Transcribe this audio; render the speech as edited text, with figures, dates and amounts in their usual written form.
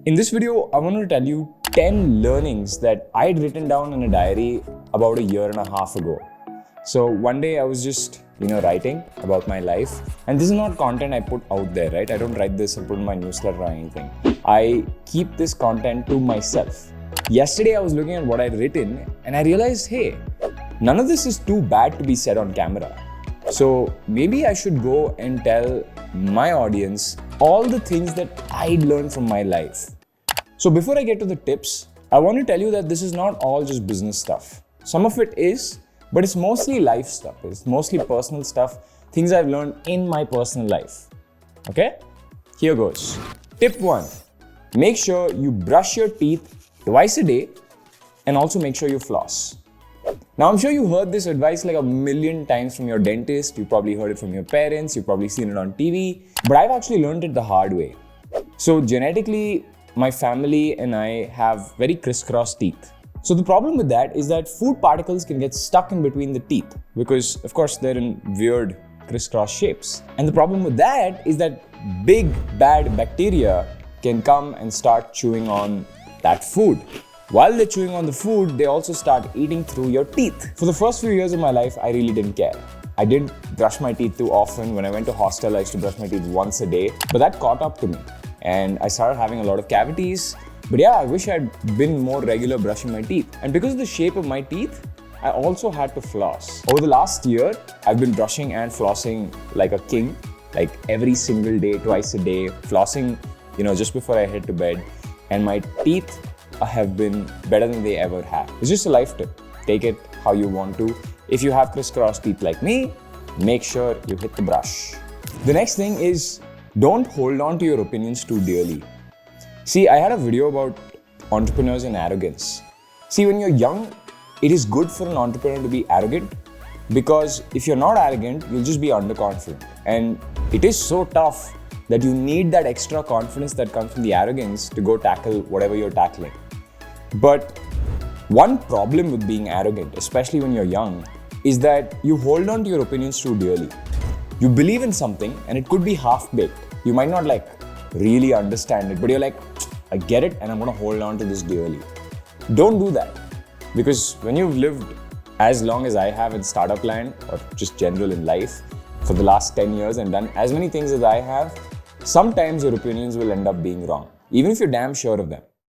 In this video, I want to tell you 10 learnings that I'd written down in a diary about a year and a half ago. So one day I was just, writing about my life. And this is not content I put out there, right? I don't write this and put in my newsletter or anything. I keep this content to myself. Yesterday I was looking at what I'd written and I realized, hey, none of this is too bad to be said on camera. So maybe I should go and tell my audience all the things that I'd learned from my life. So before I get to the tips, I want to tell you that this is not all just business stuff. Some of it is, but it's mostly life stuff. It's mostly personal stuff, things I've learned in my personal life. Okay? Here goes. Tip 1. Make sure you brush your teeth twice a day and also make sure you floss. Now, I'm sure you heard this advice like a million times from your dentist. You probably heard it from your parents. You've probably seen it on TV. But I've actually learned it the hard way. So genetically, my family and I have very crisscross teeth. So the problem with that is that food particles can get stuck in between the teeth because, of course, they're in weird crisscross shapes. And the problem with that is that big, bad bacteria can come and start chewing on that food. While they're chewing on the food, they also start eating through your teeth. For the first few years of my life, I really didn't care. I didn't brush my teeth too often. When I went to hostel, I used to brush my teeth once a day. But that caught up to me. And I started having a lot of cavities. But yeah, I wish I'd been more regular brushing my teeth. And because of the shape of my teeth, I also had to floss. Over the last year, I've been brushing and flossing like a king, like every single day, twice a day, flossing, just before I head to bed. And my teeth have been better than they ever have. It's just a life tip. Take it how you want to. If you have crisscross teeth like me, make sure you hit the brush. The next thing is, don't hold on to your opinions too dearly. See, I had a video about entrepreneurs and arrogance. See, when you're young, it is good for an entrepreneur to be arrogant because if you're not arrogant, you'll just be underconfident. And it is so tough that you need that extra confidence that comes from the arrogance to go tackle whatever you're tackling. But one problem with being arrogant, especially when you're young, is that you hold on to your opinions too dearly. You believe in something and it could be half-baked. You might not really understand it, but you're like, I get it and I'm going to hold on to this dearly. Don't do that. Because when you've lived as long as I have in startup land or just general in life for the last 10 years and done as many things as I have, sometimes your opinions will end up being wrong, even if you're damn sure of them.